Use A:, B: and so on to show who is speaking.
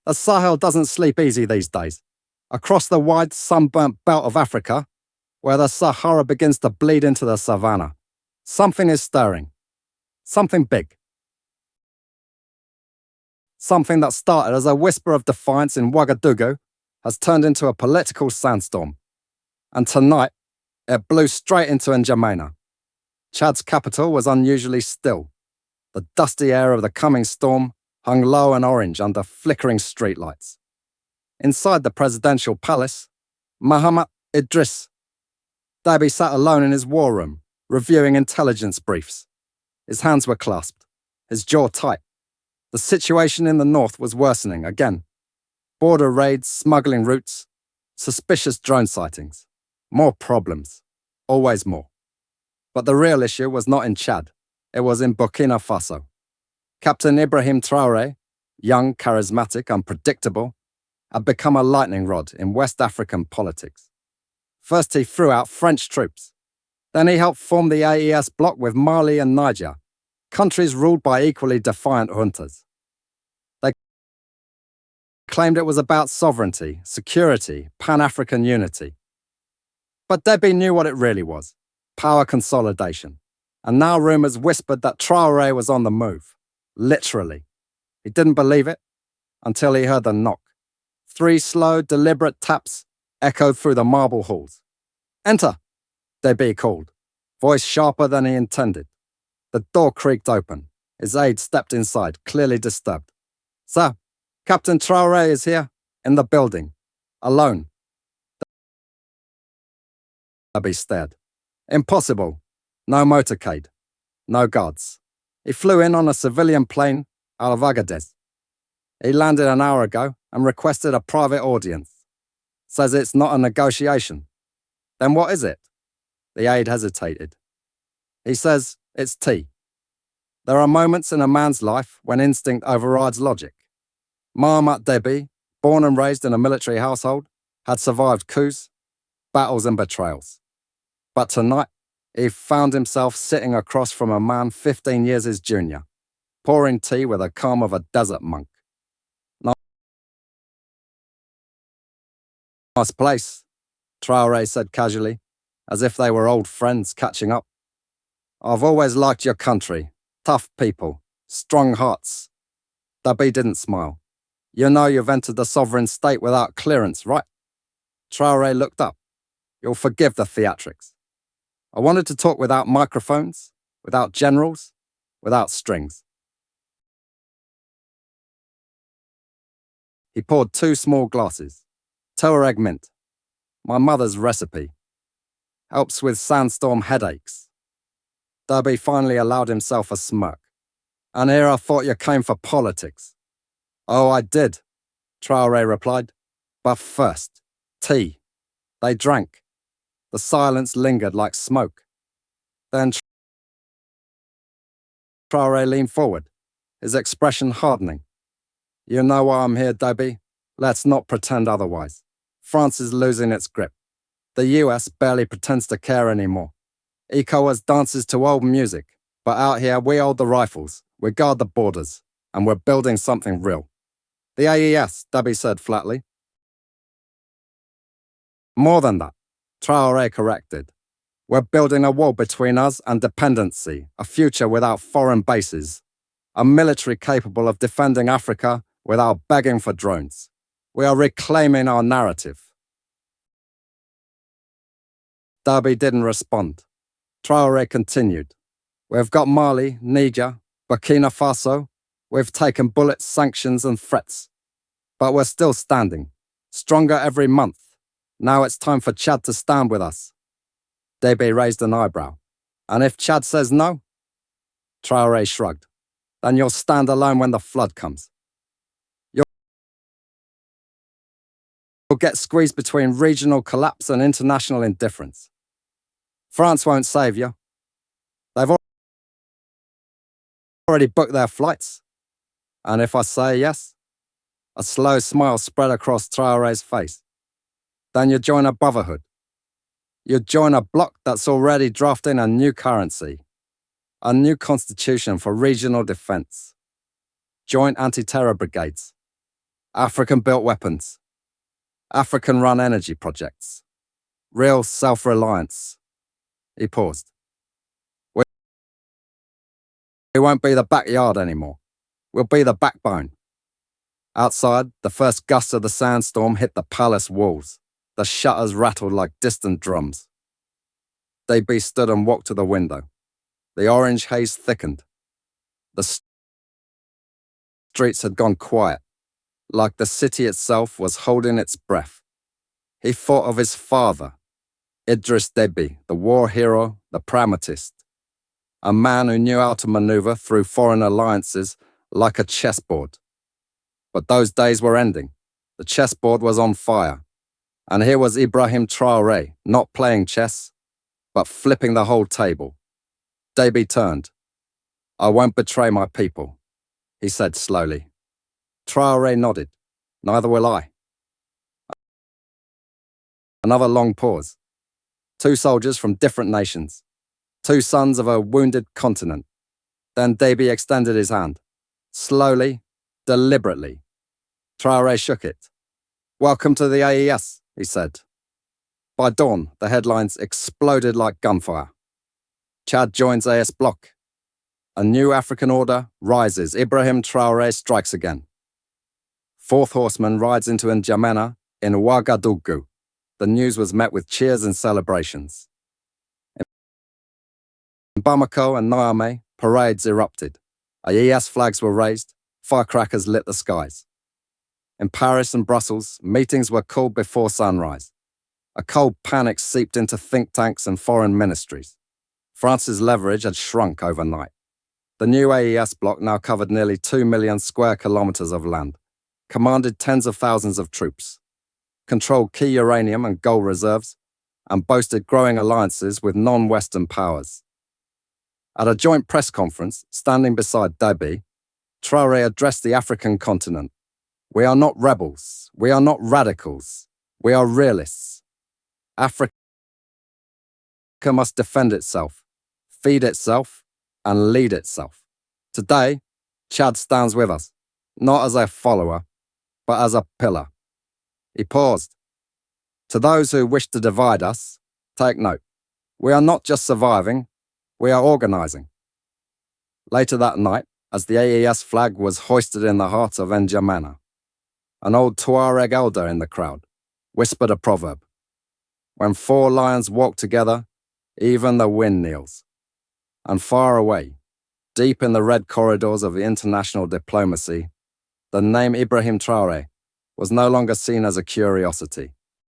A: The Sahel doesn't sleep easy these days. Across the wide, sunburnt belt of Africa, where the Sahara begins to bleed into the savannah, something is stirring. Something big. Something that started as a whisper of defiance in Ouagadougou has turned into a political sandstorm. And tonight, it blew straight into N'Djamena. Chad's capital was unusually still. The dusty air of the coming storm hung low and orange under flickering streetlights. Inside the presidential palace, Mahamat Idris Deby sat alone in his war room, reviewing intelligence briefs. His hands were clasped, his jaw tight. The situation in the north was worsening again. Border raids, smuggling routes, suspicious drone sightings. More problems. Always more. But the real issue was not in Chad. It was in Burkina Faso. Captain Ibrahim Traoré, young, charismatic, unpredictable, had become a lightning rod in West African politics. First he threw out French troops. Then he helped form the AES bloc with Mali and Niger, countries ruled by equally defiant juntas. They claimed it was about sovereignty, security, Pan-African unity. But Deby knew what it really was, power consolidation. And now rumours whispered that Traoré was on the move. Literally. He didn't believe it until he heard the knock. 3 slow, deliberate taps echoed through the marble halls. "Enter," Deby called, voice sharper than he intended. The door creaked open. His aide stepped inside, clearly disturbed. "Sir, Captain Traoré is here, in the building, alone." Deby stared. "Impossible. No motorcade. No guards. He flew in on a civilian plane out of Agadez. He landed an hour ago and requested a private audience. Says it's not a negotiation. Then what is it?" The aide hesitated. "He says it's tea. There are moments in a man's life when instinct overrides logic. Mahamat Deby, born and raised in a military household, had survived coups, battles and betrayals. But tonight, he found himself sitting across from a man 15 years his junior, pouring tea with the calm of a desert monk. "Nice place," Traoré said casually, as if they were old friends catching up. "I've always liked your country. Tough people, strong hearts." Deby didn't smile. "You know you've entered the sovereign state without clearance, right?" Traoré looked up. "You'll forgive the theatrics. I wanted to talk without microphones, without generals, without strings." He poured 2 small glasses. Tuareg mint. My mother's recipe. Helps with sandstorm headaches. Deby finally allowed himself a smirk. "And here I thought you came for politics." "Oh, I did," Traoré replied. "But first, tea." They drank. The silence lingered like smoke. Then Traoré leaned forward, his expression hardening. "You know why I'm here, Deby. Let's not pretend otherwise. France is losing its grip. The US barely pretends to care anymore. ECOWAS dances to old music, but out here we hold the rifles, we guard the borders, and we're building something real." "The AES," Deby said flatly. "More than that," Traoré corrected. "We're building a wall between us and dependency, a future without foreign bases, a military capable of defending Africa without begging for drones. We are reclaiming our narrative." Deby didn't respond. Traoré continued. "We've got Mali, Niger, Burkina Faso. We've taken bullets, sanctions and threats. But we're still standing, stronger every month. Now it's time for Chad to stand with us." Deby raised an eyebrow. "And if Chad says no?" Traoré shrugged. "Then you'll stand alone when the flood comes. You'll get squeezed between regional collapse and international indifference. France won't save you. They've already booked their flights. And if I say yes?" A slow smile spread across Traoré's face. "Then you join a brotherhood. You join a bloc that's already drafting a new currency, a new constitution for regional defense, joint anti-terror brigades, African-built weapons, African-run energy projects, real self-reliance. He paused. We won't be the backyard anymore. We'll be the backbone. Outside, the first gust of the sandstorm hit the palace walls. The shutters rattled like distant drums. Davy stood and walked to the window. The orange haze thickened. The streets had gone quiet, like the city itself was holding its breath. He thought of his father, Idris Deby, the war hero, the pragmatist, a man who knew how to maneuver through foreign alliances like a chessboard. But those days were ending. The chessboard was on fire. And here was Ibrahim Traoré, not playing chess, but flipping the whole table. Deby turned. "I won't betray my people," he said slowly. Traoré nodded. "Neither will I." Another long pause. Two soldiers from different nations. Two sons of a wounded continent. Then Deby extended his hand. Slowly, deliberately. Traoré shook it. "Welcome to the AES," he said. By dawn, the headlines exploded like gunfire. Chad joins AS Bloc. A new African order rises. Ibrahim Traoré strikes again. Fourth horseman rides into N'Djamena in Ouagadougou. The news was met with cheers and celebrations. In Bamako and Niamey, parades erupted. AES flags were raised. Firecrackers lit the skies. In Paris and Brussels, meetings were called before sunrise. A cold panic seeped into think tanks and foreign ministries. France's leverage had shrunk overnight. The new AES bloc now covered nearly 2 million square kilometers of land, commanded tens of thousands of troops, controlled key uranium and gold reserves, and boasted growing alliances with non-Western powers. At a joint press conference, standing beside Deby, Traoré addressed the African continent. "We are not rebels. We are not radicals. We are realists. Africa must defend itself, feed itself, and lead itself. Today, Chad stands with us, not as a follower, but as a pillar." He paused. "To those who wish to divide us, take note. We are not just surviving, we are organizing." Later that night, as the AES flag was hoisted in the heart of N'Djamena, an old Tuareg elder in the crowd whispered a proverb. "When four lions walk together, even the wind kneels." And far away, deep in the red corridors of international diplomacy, the name Ibrahim Traoré was no longer seen as a curiosity.